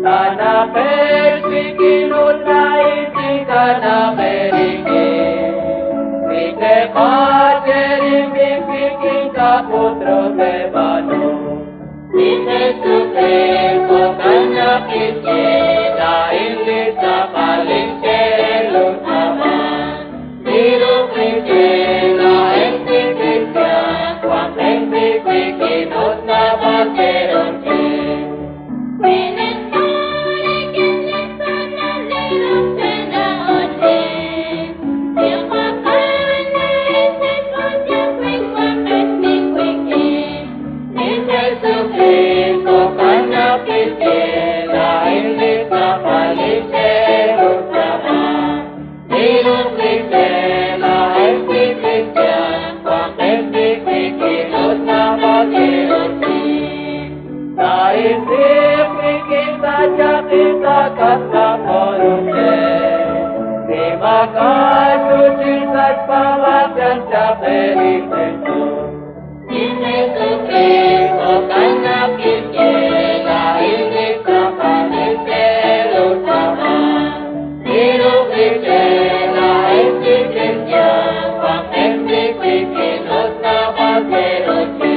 Tanah berbikin ulai jika namerike Mite pacerim bikin kaputro bebano Mite suke kokanya kike Lain lisa paling celu sama Biru kike lain sikiknya Wapeng bikin utna bakeronce Kita kata korupsi, terima kasih cintas pawak dan caperi pesu. Ini suki, kokanya kiki, lain kita paling selu sama. Hidup kiki, lain sikitnya, pakai sikiki, nusna pakai ruci.